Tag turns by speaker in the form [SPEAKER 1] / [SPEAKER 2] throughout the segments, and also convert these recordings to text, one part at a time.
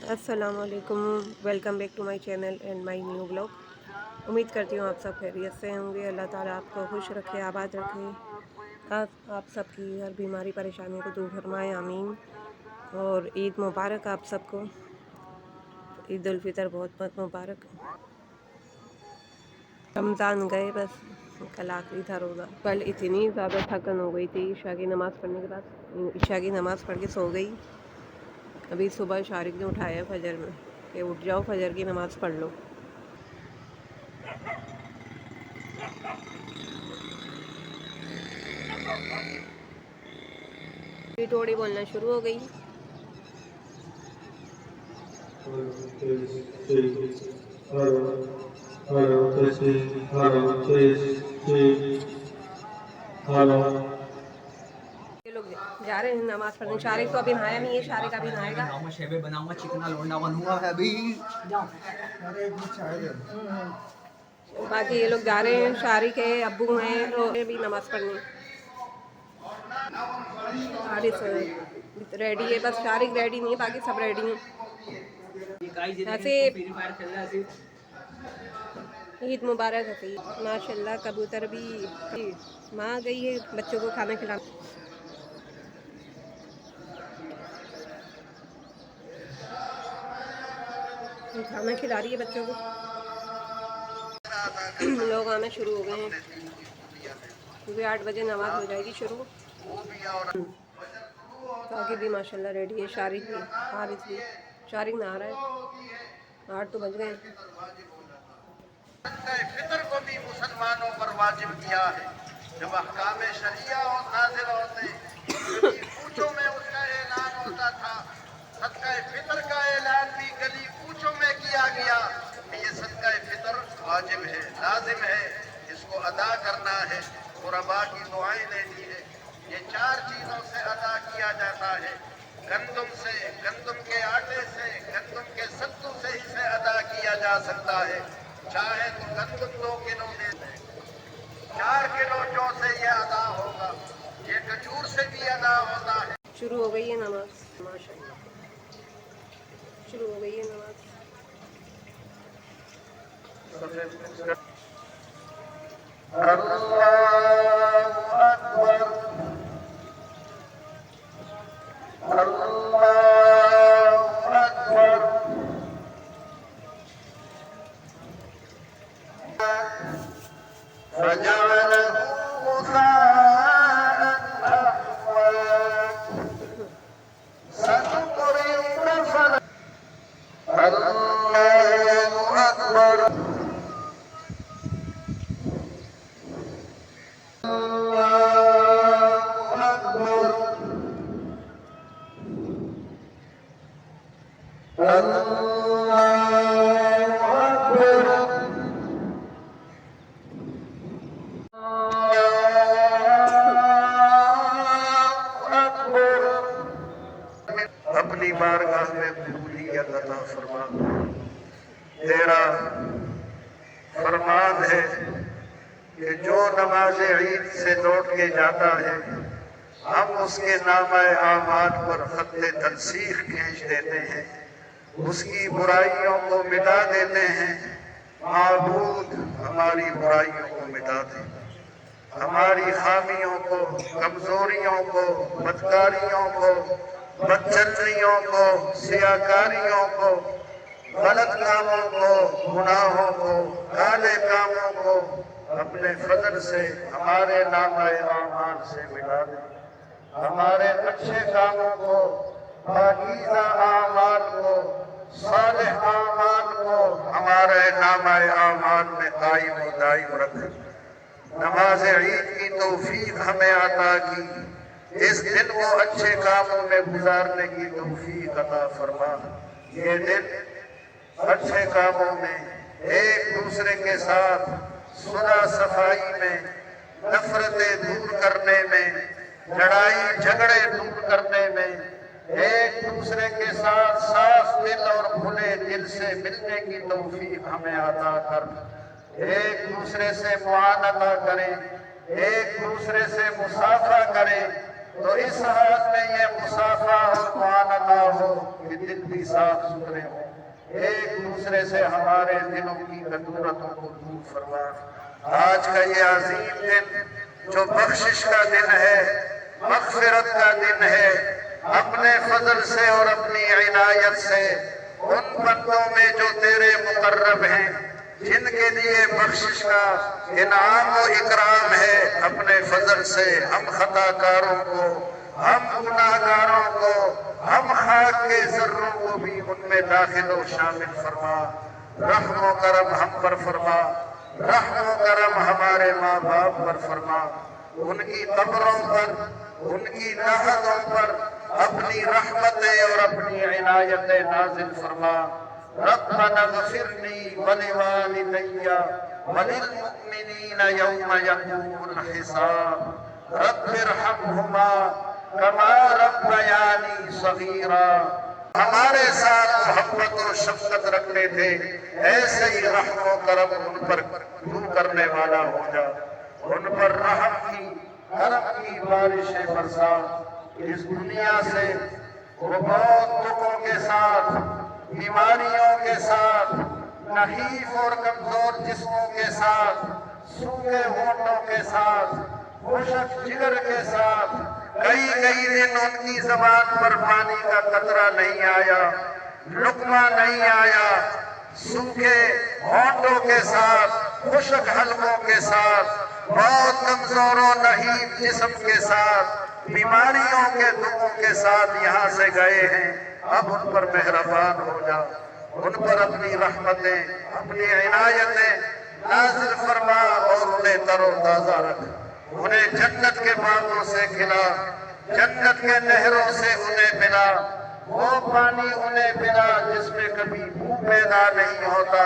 [SPEAKER 1] अस्सलाम वालेकुम, welcome back to my channel and my new blog. उम्मीद करती हूँ आप सब खैरियत से होंगे। अल्लाह ताला आपको खुश रखे, आबाद रखे, आप सबकी हर बीमारी परेशानी को दूर फरमाए, आमीन। और ईद मुबारक आप सबको, ईद उल फितर बहुत बहुत मुबारक। रमज़ान गए बस, कल आखिरी था रोज़ा। कल इतनी ज़्यादा थकन हो गई थी, ईशा की नमाज़ पढ़ने के बाद, ईशा की नमाज़ पढ़ के सो गई। अभी सुबह शारिक ने उठाया फजर में कि उठ जाओ, फजर की नमाज़ पढ़ लो। टिटोड़ी बोलना शुरू हो गई। ये लोग जा रहे हैं नमाज पढ़ने। शारिक तो अभी नहाया नहीं है, शारिक अभी नहाएगा।
[SPEAKER 2] शेबे बनाऊंगा, चिकना लोंडा बनूंगा अभी।
[SPEAKER 1] बाकी ये लोग जा रहे हैं, शारिक है, अब्बू हैं, तो भी नमाज पढ़ने। हारिस रेडी है, बस शारिक रेडी नहीं है, बाकी सब रेडी हैं। ऐसे ईद मुबारक है। माशाल्लाह कबूतर भी माँ गई है बच्चों को खाना खिलाना। खाना खिला रही है बच्चों को। लोग आना शुरू हो गए हैं क्योंकि 8 बजे नमाज हो जाएगी शुरू। बाकी भी माशाल्लाह रेडी है, शारिक भी, हारिस भी। शारिक नहा रहा है, 8 तो बज गए।
[SPEAKER 3] फितर को भी मुसलमानों पर वाजिब किया है। जब अहकाम शरिया और नाजिल होते, कूचों में उसका ऐलान होता था। सदका फितर का ऐलान भी गली कूचों में किया गया। ये सदका फितर वाजिब है, लाजिम है, इसको अदा करना है, गुरबा की दुआएं लेनी है। ये 4 चीजों से अदा किया जाता है। गंदम से, गंदम के आटे से, गंदम के सत्तू से इसे अदा किया जा सकता है। चाहे तो गंदम 2 किलो दे दें, 4 किलो जौ से ये अदा होगा, ये खजूर से भी अदा होता है।
[SPEAKER 1] शुरू हो गई है नमाज, माशाल्लाह शुरू हो गई है नमाज।
[SPEAKER 3] अल्लाहु अकबर, अल्लाहु अकबर। फजअलहु गुसाअन अहवा, सनुक़रिउक फला। अल्लाहु अकबर, अल्लाहु अकबर, अल्लाहु अकबर, अल्लाहु अकबर। अपनी बारगाह में कबूलियत अता फरमा। तेरा फरमान है कि जो नमाज ईद से लौट के जाता है, हम उसके नामे आमाल पर खत्ते तनसीख खींच देते हैं, उसकी बुराइयों को मिटा देते हैं। माबूद हमारी बुराइयों को मिटा दे, हमारी खामियों को, कमजोरियों को, बदकारियों को, बदचलनियों को, सियाकारियों को, गलत कामों को, गुनाहों को, काले कामों को अपने फजल से हमारे नामे आमाल से मिटा दे। हमारे अच्छे कामों को, पाकीज़ा आमाल को, सालिह आमाल को हमारे नामे आमाल में कायम व दायम रखे। नमाज ईद की तौफीक हमें अता की, इस दिन को अच्छे कामों में गुजारने की तौफीक अता फरमा। ये दिन अच्छे कामों में, एक दूसरे के साथ सुलह सफाई में, नफरतें दूर करने में, लड़ाई झगड़े दूर करने में, एक दूसरे के साथ साफ दिल और खुले दिल से मिलने की तौफीक हमें अता कर। एक दूसरे से मुआनता करें, एक दूसरे से मुसाफा करें, تو اس حالت میں یہ مسافہ اور معانقہ ہو کہ دل بھی صاف ستھرے ہوں، ایک دوسرے سے ہمارے دلوں کی کدورتوں کو دور فرما۔ آج کا یہ عظیم دن جو بخشش کا دن ہے، مغفرت کا دن ہے، اپنے فضل سے اور اپنی عنایت سے ان بندوں میں جو تیرے مقرب ہیں، جن کے لیے بخشش کا انعام و اکرام ہے، اپنے فضل سے ہم خطا کاروں کو، ہم گناہ گاروں کو، ہم خاک کے ذروں کو بھی ان میں داخل و شامل فرما۔ رحم و کرم ہم پر فرما، رحم و کرم ہمارے ماں باپ پر فرما، ان کی قبروں پر، ان کی لحدوں پر اپنی رحمتیں اور اپنی عنایتیں نازل فرما۔ ربنا اغفر لی ولوالدی وللمؤمنین یوم یقوم الحساب رب ارحمہما کما ربیانی صغیرا۔ ہمارے ساتھ محبت اور شفقت رکھتے تھے، ایسے ہی رحم و کرم ان پر تو کرنے والا ہو جا، ان پر رحم کی، کرم کی بارشیں برسا۔ اس دنیا سے وہ بہت دکھوں کے ساتھ، بیماریوں کے ساتھ، نحیف اور کمزور جسموں کے ساتھ، سوکھے ہونٹوں کے ساتھ، خشک جگر کے ساتھ، کئی دن ان کی زبان پر پانی کا قطرہ نہیں آیا، لقمہ نہیں آیا، سوکھے ہونٹوں کے ساتھ، خشک حلقوں کے ساتھ، بہت کمزور و نحیف جسم کے ساتھ، بیماریوں کے دکھوں کے ساتھ یہاں سے گئے ہیں۔ اب ان پر مہربان ہو جا، ان پر اپنی رحمتیں، اپنی عنایتیں نازل فرما اور انہیں تر و تازہ رکھ، انہیں جنت کے باغوں سے کھلا، جنت کے نہروں سے انہیں پلا، وہ پانی انہیں پلا جس میں کبھی بھوک پیدا نہیں ہوتا،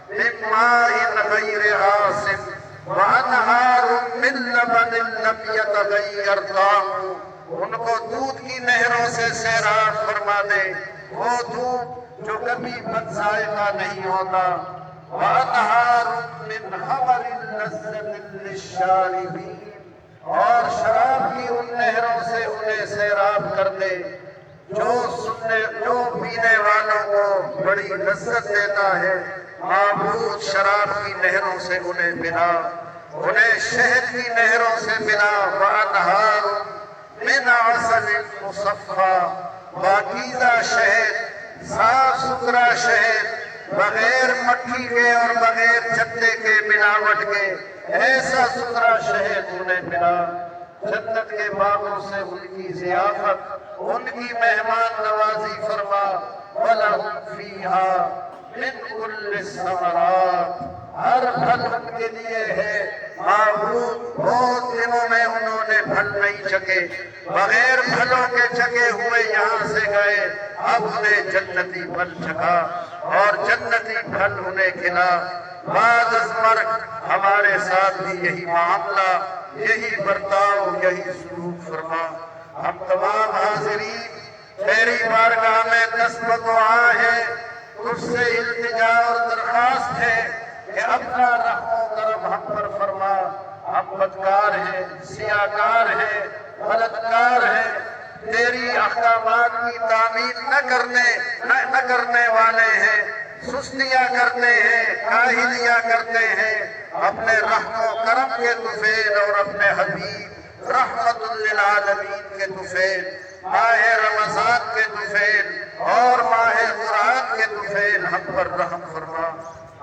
[SPEAKER 3] من ماء غیر آسن وانہار من لبن لم یتغیر طعمہ۔ ان کو دودھ کی نہروں سے سیراب فرما دے، وہ دودھ جو کبھی بد ذائقہ نہیں ہوتا، وانہار من خمر لذۃ للشاربین، اور شراب کی ان نہروں سے انہیں سیراب کر دے جو پینے والوں کو بڑی لذت دیتا ہے۔ معبود شراب کی نہروں سے انہیں پلا، انہیں شہد کی نہروں سے پلا، وانہار من عسل مصفی، پاکیزہ شہد، صاف ستھرا شہد، بغیر مکھی کے اور بغیر چتے کے، ملاوٹ کے، ایسا ستھرا شہد انہیں ملا۔ جنت کے باغوں سے ان کی ضیافت، ان کی مہمان نوازی فرما۔ وَلَهُمْ فِيهَا مِنْ كُلِّ الثَّمَرَاتِ، ہر پھل ان کے لیے ہے۔ معبود بہت دنوں میں انہوں نے پھل نہیں چکے، بغیر پھلوں کے چکے ہوئے یہاں سے گئے، اب انہیں جنتی پھل چکا اور جنتی پھل انہیں کھلا۔ بعد از مرگ ہمارے ساتھ بھی یہی معاملہ، یہی برتاؤ، یہی سلوک فرما۔ ہم تمام حاضرین تیری بارگاہ میں دست بدعا ہے، تجھ سے التجا اور درخواست ہے کہ اپنا رحم و کرم ہم پر فرما۔ ہم بدکار ہیں، سیاکار ہیں، غلطکار ہیں، تیری احکامات کی تعمیل نہ کرنے والے ہیں، سستیاں کرتے ہیں، کاہلیاں کرتے ہیں۔ اپنے رحم و کرم کے طفیل اور اپنے حبیب رحمت للعالمین کے طفیل، ماہ رمضان کے طفیل اور ماہ قرآن کے طفیل ہم پر رحم فرما۔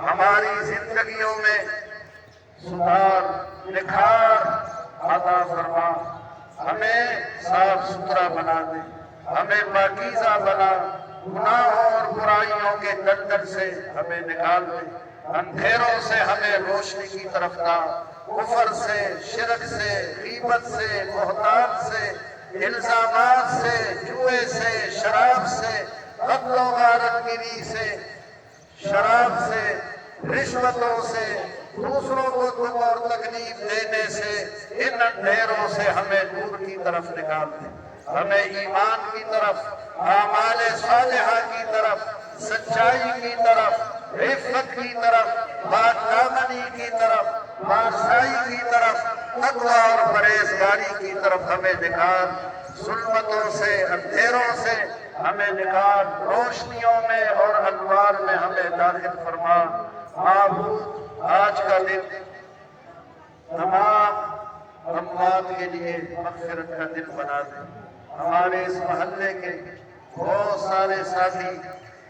[SPEAKER 3] ہماری زندگیوں میں سدھار، نکھار عطا فرما، ہمیں صاف ستھرا بنا دے، ہمیں پاکیزہ بنا، گناہوں اور برائیوں کے دلدل سے ہمیں نکال دے، اندھیروں سے ہمیں روشنی کی طرف لا، کفر سے، شرک سے، غیبت سے، بہتان سے، الزامات سے، جوئے سے، شراب سے، قتل و غارت گیری سے، شراب سے، رشوتوں سے، دوسروں کو دکھ اور تکلیف دینے سے، ان اندھیروں سے ہمیں نور کی طرف نکال دے، ہمیں ایمان کی طرف، اعمال صالحہ کی طرف، سچائی کی طرف، عفت کی طرف، پاک دامنی کی طرف، پارسائی کی طرف تقوی اور پرہیزگاری کی طرف ہمیں نکال، ظلمتوں سے، اندھیروں سے ہمیں نکال، روشنیوں میں اور انوار میں ہمیں داخل فرما۔ معبود آج کا دن تمام اموات کے لیے مغفرت کا دن بنا دے۔ ہمارے اس محلے کے بہت سارے ساتھی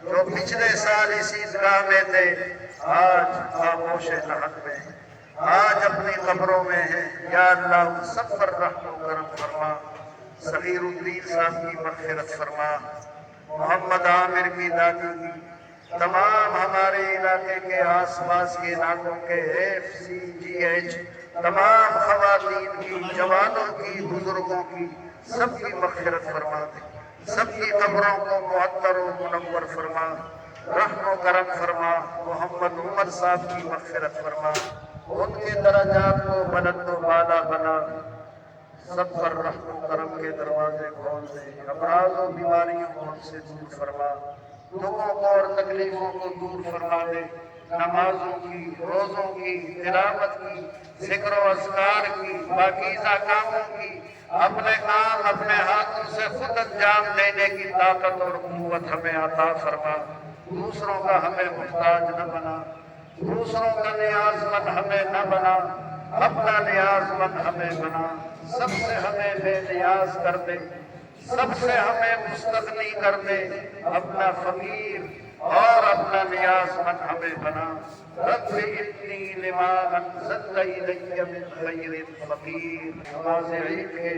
[SPEAKER 3] جو پچھلے سال اسی عیدگاہ میں تھے، آج خاموش لحد میں ہیں، آج اپنی قبروں میں ہیں، یا اللہ ان سب پر رحم و کرم فرما۔ صغیر الدین صاحب کی مغفرت فرما، محمد عامر کی دادی کی، تمام ہمارے علاقے کے آس پاس کے علاقوں کے FCGH تمام خواتین کی، جوانوں کی، بزرگوں کی، سب کی مغفرت فرما دے، سب کی قبروں کو معطر و منور فرما، رحم و کرم فرما۔ محمد عمر صاحب کی مغفرت فرما، ان کے درجات کو بلند و بالا بنا، سب پر رحم و کرم کے دروازے کھول دے، امراض و بیماریوں کو ہم سے دور فرما، دکھوں کو اور تکلیفوں کو دور فرما دے، نمازوں کی، روزوں کی، تلاوت کی، ذکر و اذکار کی، پاکیزہ کاموں کی، اپنے کام اپنے ہاتھوں سے خود انجام دینے کی طاقت اور قوت ہمیں عطا فرما۔ دوسروں کا ہمیں محتاج نہ بنا، دوسروں کا نیاز مند ہمیں نہ بنا، اپنا نیاز مند ہمیں بنا، سب سے ہمیں بے نیاز کر دے، سب سے ہمیں مستغنی کر دے، اپنا فقیر اور اپنا نیاز مند ہمیں بنا۔ رب انی لما انزلت الی من خیر فقیر۔ نماز عید کے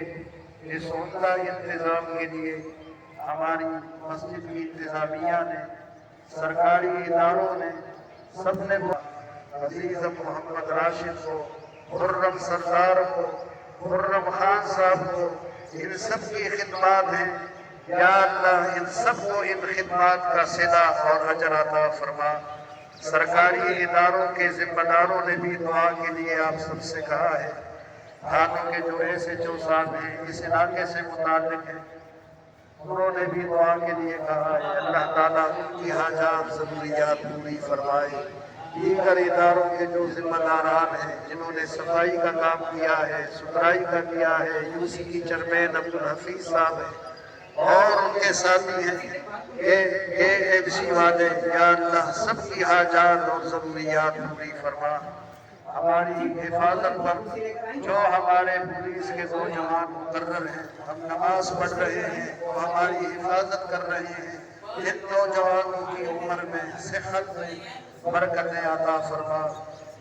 [SPEAKER 3] اس عمدہ انتظام کے لیے ہماری مسجد کی انتظامیہ نے، سرکاری اداروں نے، سب نے عزیز محمد راشد کو، خرم سردار کو، خرم خان صاحب کو، ان سب کی خدمات ہیں، یا اللہ ان سب کو ان خدمات کا صلہ اور اجر عطا فرما۔ سرکاری اداروں کے ذمہ داروں نے بھی دعا کے لیے آپ سب سے کہا ہے، تھانوں کے جو SHO صاحب ہیں، اس علاقے سے متعلق ہیں، انہوں نے بھی دعا کے لیے کہا ہے، اللہ تعالیٰ ان کی حاجات ضروریات پوری فرمائے۔ دیگر اداروں کے جو ذمہ داران ہیں، جنہوں نے صفائی کا کام کیا ہے، ستھرائی کا کیا ہے، UC کی چیئرمین عبدالحفیظ صاحب ہیں اور ان کے ساتھی ہیں، AMC والے، یا اللہ سب کی حاجات اور ضروریات پوری فرما۔ ہماری حفاظت پر جو ہمارے پولیس کے نوجوان مقرر ہیں، ہم نماز پڑھ رہے ہیں، وہ ہماری حفاظت کر رہے ہیں، ان نوجوانوں کی عمر میں، صحت میں برکتیں عطا فرما،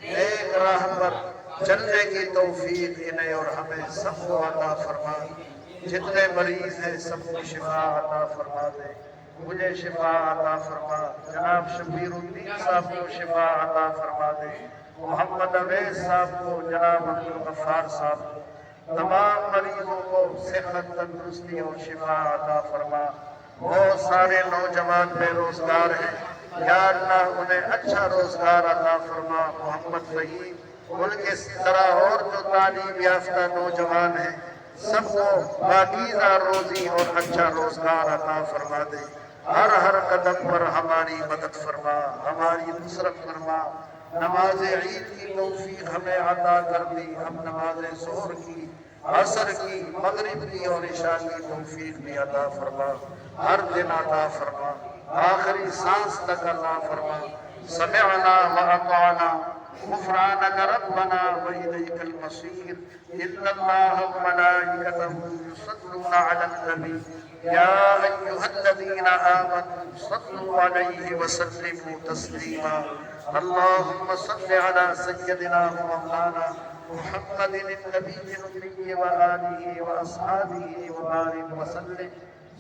[SPEAKER 3] ایک راہ پر چلنے کی توفیق انہیں اور ہمیں سب کو عطا فرما۔ جتنے مریض ہیں سب کو شفا عطا فرما دے، مجھے شفا عطا فرما، جناب شبیر الدین صاحب کو شفا عطا فرما دے، محمد اویس صاحب کو، جناب عبدالغفار صاحب کو، تمام مریضوں کو صحت، تندرستی اور شفا عطا فرما۔ بہت سارے نوجوان بے روزگار ہیں، یا اللہ انہیں اچھا روزگار عطا فرما۔ محمد فہیم، ان کے طرح اور جو تعلیم یافتہ نوجوان ہیں، سب کو پاکیزہ روزی اور اچھا روزگار عطا فرما دے، ہر قدم پر ہماری مدد فرما، ہماری نصرت فرما۔ نماز عید کی توفیق ہمیں عطا کر دی، ہم نماز ظہر کی، عصر کی، مغرب کی اور عشاء کی توفیق بھی عطا فرما، ہر دن عطا فرما، آخری سانس تک عطا فرما۔ سمعنا وأطعنا غفرانك ربنا وإليك المصير۔ إن الله وملائكته يصلون على النبي يا أيها الذين آمنوا صلوا عليه وسلموا تسليما۔ اللهم صل على سيدنا ومولانا محمد النبي الأمي وآله وأصحابه وبارك وسلم۔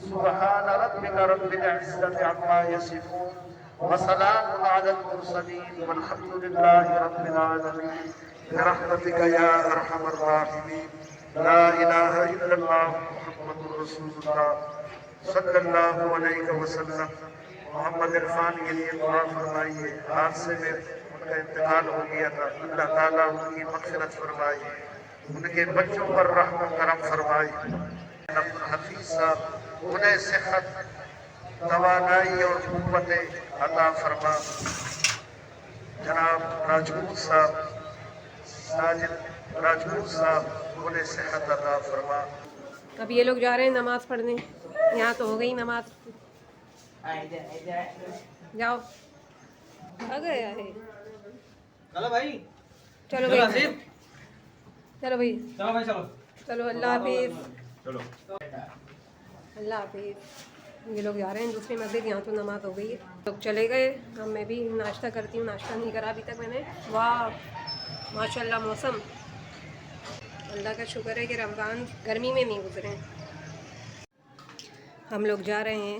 [SPEAKER 3] سبحان ربك رب العزة عما يصفون وسلام على المرسلين والحمد لله رب العالمين برحمتك يا أرحم الراحمين۔ لا إله إلا الله محمد رسول الله صلی اللہ علیہ وسلم۔ محمد عرفان کے لیے دعا فرمائیے، حادثے میں ان کا انتقال ہو گیا تھا، اللہ تعالیٰ ان کی مغفرت فرمائے، ان کے بچوں پر رحم و کرم فرمائے۔ عبدالحفیظ صاحب، انہیں صحت، توانائی اور قوت عطا فرما۔ جناب راجپوت صاحب، ساجد राजपूत साहब उन्हें सेहत अता फरमा।
[SPEAKER 1] अब ये लोग जा रहे हैं नमाज़ पढ़ने। यहाँ तो हो गई नमाज। जाओ आ गया है।
[SPEAKER 2] चलो भाई,
[SPEAKER 1] चलो
[SPEAKER 2] चलो
[SPEAKER 1] भाई,
[SPEAKER 2] आसिफ,
[SPEAKER 1] चलो भाई,
[SPEAKER 2] चलो भाई, चलो
[SPEAKER 1] चलो अल्लाह हाफिज़,
[SPEAKER 2] चलो।
[SPEAKER 1] अल्लाह हाफिज़। ये लोग जा रहे हैं दूसरी मस्जिद। यहाँ तो नमाज हो गई है, लोग चले गए। अब मैं भी नाश्ता करती हूँ। नाश्ता नहीं करा अभी तक मैंने। वाह माशाल्लाह, मौसम अल्लाह का शुक्र है कि रमज़ान गर्मी में नहीं गुजरे। हम लोग जा रहे हैं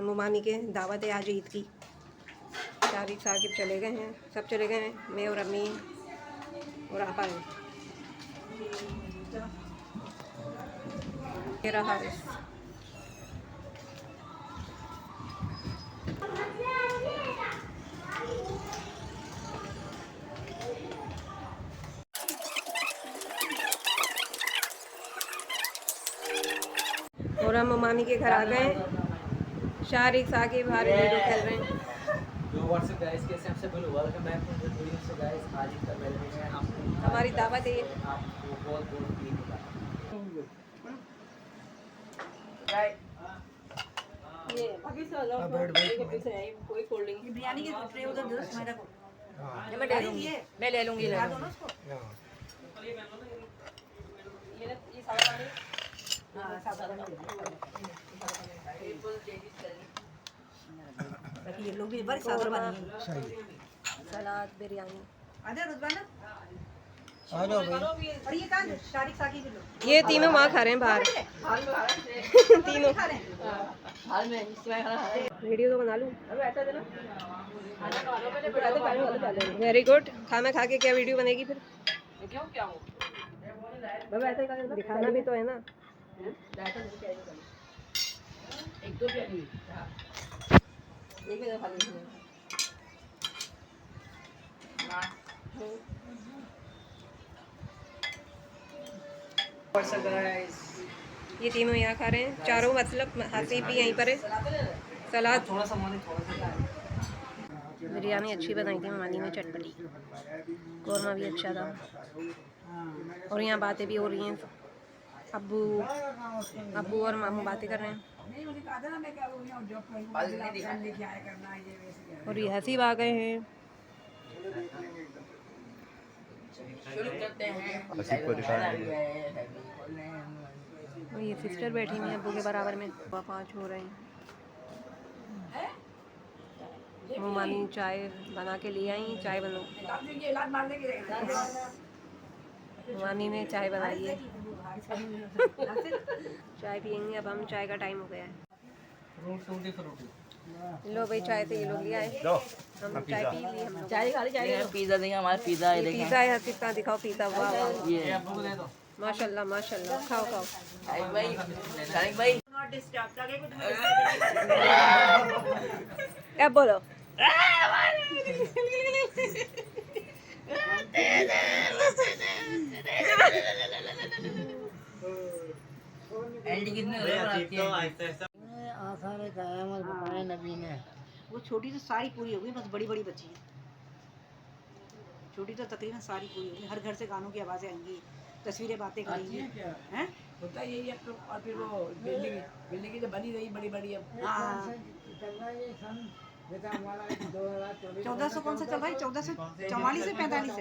[SPEAKER 1] मुमानी के दावत है आज ईद की। शारिक साकिब चले गए हैं, सब चले गए हैं, मैं और अम्मी और आपा है। ये रहा है। और हम मुमानी के घर आ गए। शारिक साकिब बाहर लूडो खेल रहे हैं।
[SPEAKER 2] जो व्हाट्सएप गाइस कैसे आपसे बोलूं, welcome back to the video. So guys आज का मेरे में आपको
[SPEAKER 1] हमारी दावत है।
[SPEAKER 2] आपको बहुत बहुत ईद मुबारक।
[SPEAKER 1] ये कोई कोल्ड ड्रिंक
[SPEAKER 4] बिरयानी की ट्रे उधर दो मेरे को।
[SPEAKER 1] मैं ले लूँगी, मैं ले लूँगी।
[SPEAKER 4] ला दो ना उसको।
[SPEAKER 1] ये सारा पानी
[SPEAKER 4] हाँ साबुन दे दो। ये लोग भी बड़ी सादा पानी है।
[SPEAKER 1] सलाद बिरयानी।
[SPEAKER 4] आजा रुजवाना।
[SPEAKER 2] आ जाओ भाई।
[SPEAKER 4] और ये कहाँ शारिक साकी के लोग?
[SPEAKER 1] ये तीनों वहाँ खा रहे हैं बाहर। तीनों
[SPEAKER 4] खा रहे हैं।
[SPEAKER 1] वीडियो तो बना लूँ। Very good. खाना खा के क्या वीडियो बनेगी फिर? दिखाना भी तो है ना। ये तीनों यहाँ खा रहे हैं, चारों मतलब हासिब भी यहीं पर है। सलाद
[SPEAKER 2] थोड़ा सा माने, थोड़ा सा
[SPEAKER 1] बिरयानी अच्छी बनाई थी ममानी ने, चटपटी। कौरमा भी अच्छा था। और यहाँ बातें भी हो रही हैं। अब्बू और मामू बातें कर रहे हैं। और ये हसीब आ गए हैं। और ये सिस्टर बैठी हुई है अब्बू के बराबर में। 5 हो रहे हैं। मुमानी चाय बना के ले आई। चाय बनो, मुमानी ने चाय बनाई है। चाय पियेंगे अब हम। चाय का टाइम हो गया है। लो भाई चाय तो ये लोग ले आए। हम चाय पी ली। हम
[SPEAKER 4] चाय खा ली चाय।
[SPEAKER 5] पिज्जा देंगे हमारे पिज्जा है देखें
[SPEAKER 1] पिज़्ज़ा है। हसीब का दिखाओ पिज़्ज़ा। वाह वाह
[SPEAKER 5] ये
[SPEAKER 1] माशाल्लाह माशाल्लाह। खाओ खाओ।
[SPEAKER 5] शारिक भाई
[SPEAKER 1] अब बोलो।
[SPEAKER 5] एंडी कितने आती है
[SPEAKER 4] आसार क़यामत बताए नबी ने। वो छोटी तो सारी पूरी हो गई, बस बड़ी बड़ी बची है। छोटी तो तकरीबन सारी पूरी हो गई। हर घर से गानों की आवाज़ें आएंगी, तस्वीरें बातें करेंगी। हैं
[SPEAKER 6] होता यही है। तो और फिर वो बिल्डिंग की तो बनी रही बड़ी बड़ी। अब
[SPEAKER 4] हाँ 1400 कौन सा चल रहा है? 1444 से 45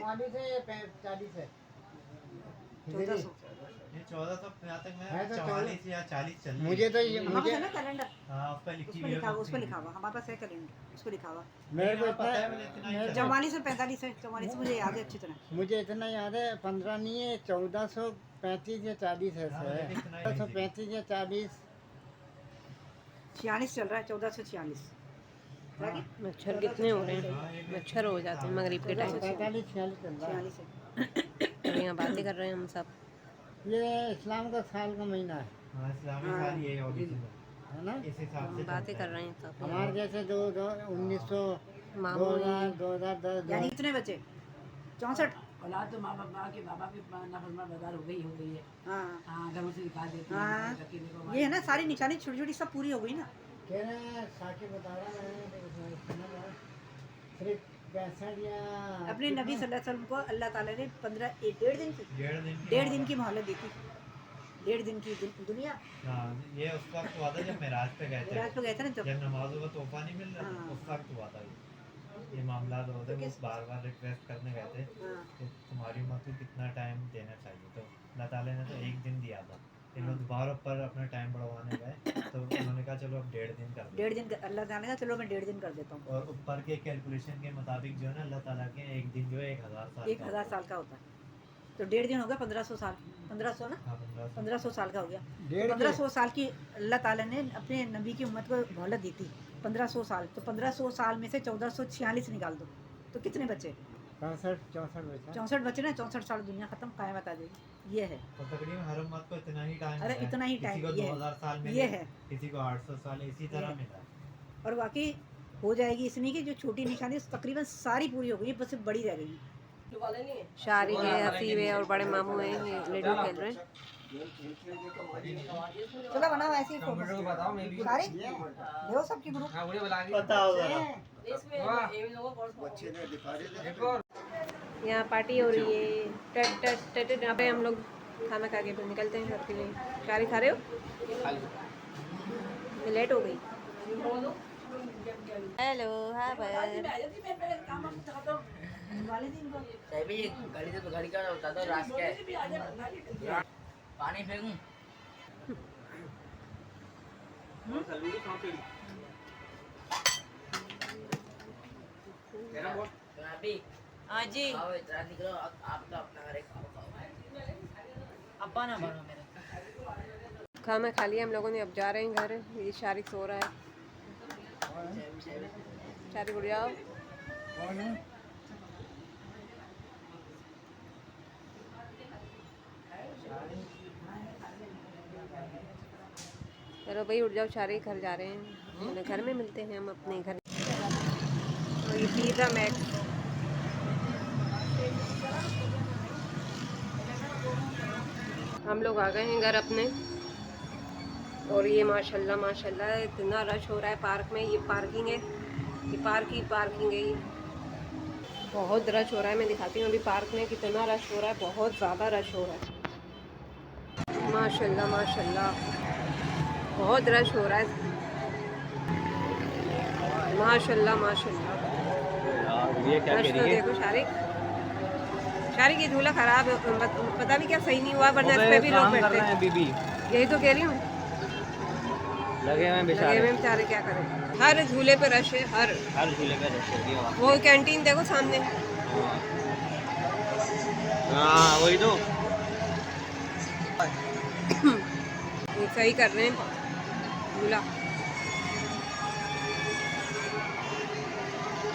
[SPEAKER 4] है। 1400
[SPEAKER 7] 44 या 40 चल रही
[SPEAKER 8] मुझे तो ये
[SPEAKER 4] हमारे पास है ना कैलेंडर,
[SPEAKER 7] हाँ उस पर लिखी हुई है।
[SPEAKER 4] उस पर लिखा हुआ हमारे पास है कैलेंडर, उस पर लिखा हुआ
[SPEAKER 8] मेरे को
[SPEAKER 7] पता है, मुझे इतना ही
[SPEAKER 8] इतना
[SPEAKER 4] 44 और 45 है। 44 मुझे याद है अच्छी तरह।
[SPEAKER 8] मुझे इतना याद है 15 नहीं है, 1435 या 40 है सर। 1435 या 40
[SPEAKER 4] 46 चल रहा है। 1446
[SPEAKER 1] मच्छर कितने हो रहे हैं? मच्छर हो जाते हैं मगरिब के टाइम।
[SPEAKER 8] 45 46 चल रहा है।
[SPEAKER 4] 46 है।
[SPEAKER 1] और यहाँ बातें कर रहे हैं हम सब।
[SPEAKER 8] ये इस्लाम का साल का महीना है,
[SPEAKER 7] हाँ इस्लामी साल ये है original,
[SPEAKER 8] है ना।
[SPEAKER 7] इस हिसाब से
[SPEAKER 1] बातें कर रहे हैं सब।
[SPEAKER 8] हमारे जैसे 1900
[SPEAKER 1] मामू
[SPEAKER 8] 2000 2010
[SPEAKER 4] यानी कितने बचे? 64।
[SPEAKER 6] औलाद तो माँ बाप के बाबा की नाफरमान बाजार हो गई है।
[SPEAKER 4] हाँ
[SPEAKER 6] हाँ घरों से निकाल देते
[SPEAKER 4] हाँ
[SPEAKER 6] हैं। लकीर को
[SPEAKER 4] ये है ना, सारी निशानी छोटी छोटी सब पूरी हो गई ना।
[SPEAKER 8] कह रहे हैं साकिब बता रहा है, सिर्फ 65 या
[SPEAKER 4] अपने नबी सल्लल्लाहु अलैहि वसल्लम को अल्लाह ताला ने 1.5 दिन की 1.5 दिन की मोहलत दी थी। 1.5 दिन की दुनिया
[SPEAKER 7] हाँ, ये उस वक्त हुआ था जब मेराज पे गए थे।
[SPEAKER 4] मिराज पे गए थे ना जब।
[SPEAKER 7] जब नमाजों का तोहफा नहीं मिल रहा था,
[SPEAKER 4] हाँ।
[SPEAKER 7] उस वक्त हुआ था ये मामला होते वो बार बार रिक्वेस्ट करने गए थे
[SPEAKER 4] हाँ।
[SPEAKER 7] कि तुम्हारी उम्मत को कितना टाइम देना चाहिए, तो अल्लाह ताला ने तो 1 दिन दिया था। फिर वो दोबारा ऊपर अपना टाइम बढ़वाने गए तो उन्होंने कहा चलो अब 1.5 दिन कर दो।
[SPEAKER 4] 1.5 दिन अल्लाह ताला ने कहा चलो मैं 1.5 दिन कर देता हूँ।
[SPEAKER 7] और ऊपर के कैलकुलेशन के मुताबिक जो है ना अल्लाह ताला के 1 दिन जो है 1000 साल
[SPEAKER 4] 1000 साल का होता है। तो 1.5 दिन हो गया 1500 साल। 1500 ना,
[SPEAKER 7] हाँ,
[SPEAKER 4] 1500 साल का हो गया।
[SPEAKER 8] 1.5
[SPEAKER 4] 1500 साल की अल्लाह ताला ने अपने नबी की उम्मत को मोहलत दी थी। 1500 साल, तो 1500 साल में से 1446 निकाल दो तो कितने बचे?
[SPEAKER 8] 64 बचा।
[SPEAKER 4] 64 बचे ना। 64 साल दुनिया खत्म, कायमत आ जाएगी। ये है।
[SPEAKER 7] तो तकरीबन हर उम्मत को इतना ही टाइम
[SPEAKER 4] अरे
[SPEAKER 7] मिला है।
[SPEAKER 4] इतना ही
[SPEAKER 7] किसी
[SPEAKER 4] टाइम
[SPEAKER 7] को
[SPEAKER 4] ये
[SPEAKER 7] 2000 साल
[SPEAKER 4] है,
[SPEAKER 7] में
[SPEAKER 4] ये है।
[SPEAKER 7] किसी को 800 साल इसी तरह
[SPEAKER 4] ये।
[SPEAKER 7] मिला है।
[SPEAKER 4] और वाकई हो जाएगी इसमें कि जो छोटी निशानी तकरीबन सारी पूरी हो गई, बस बड़ी रह गई।
[SPEAKER 1] शारिक है, हसीब है और बड़े मामू हैं, ये लूडो खेल रहे हैं।
[SPEAKER 4] चलो बनाओ ऐसे ही
[SPEAKER 2] कंप्यूटर को बताओ मैं भी
[SPEAKER 4] सारे देखो सबकी ग्रुप
[SPEAKER 2] हाँ मुझे बुला के
[SPEAKER 1] यहाँ पार्टी हो रही है। टट टट टट टट। यहाँ पे हम लोग खाना खा के फिर निकलते हैं घर के लिए। शारिक खा रहे हो? ये लेट हो गई। हेलो हाँ
[SPEAKER 5] भाई गाड़ी से तो गाड़ी का बता दो रास्ता है पानी फेंकूं
[SPEAKER 1] हाँ जी।
[SPEAKER 5] आओ इतना निकलो आप तो अपना घर खाओ अब्बा ना मारो मेरे
[SPEAKER 1] खाना खा लिया हम लोगों ने, अब जा रहे हैं घर। ये शारिक सो रहा है। शारिक उठ जाओ। चलो भाई उठ जाओ, शारिक घर जा रहे हैं। घर में मिलते हैं हम अपने घर। और ये पिज़्ज़ा मैक्स। हम लोग आ गए हैं घर अपने। और ये माशाल्लाह माशाल्लाह इतना रश हो रहा है पार्क में। ये पार्किंग है, ये पार्किंग है। ये बहुत रश हो रहा है। मैं दिखाती हूँ अभी पार्क में कितना रश हो रहा है। बहुत ज़्यादा रश हो रहा है माशाल्लाह माशाल्लाह। बहुत रश हो रहा है माशाल्लाह माशाल्लाह। रश तो देखो शारिक। शारिक ये झूला खराब है, पता नहीं क्या सही नहीं हुआ, वरना इस पे भी लोग बैठते हैं। यही तो कह रही हूँ, लगे हुए बेचारे क्या करें। हर झूले पे रश है, हर झूले पे रश है। वो कैंटीन देखो सामने।
[SPEAKER 2] हाँ वही तो
[SPEAKER 1] ये सही कर रहे हैं झूला।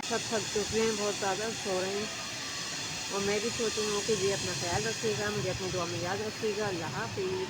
[SPEAKER 1] सब थक चुके हैं, बहुत ज़्यादा सो रहे हैं। और मैं भी सोचती हूँ कि जी अपना ख्याल रखिएगा, मुझे अपनी दुआ में याद रखिएगा। अल्लाह हाफ़िज़।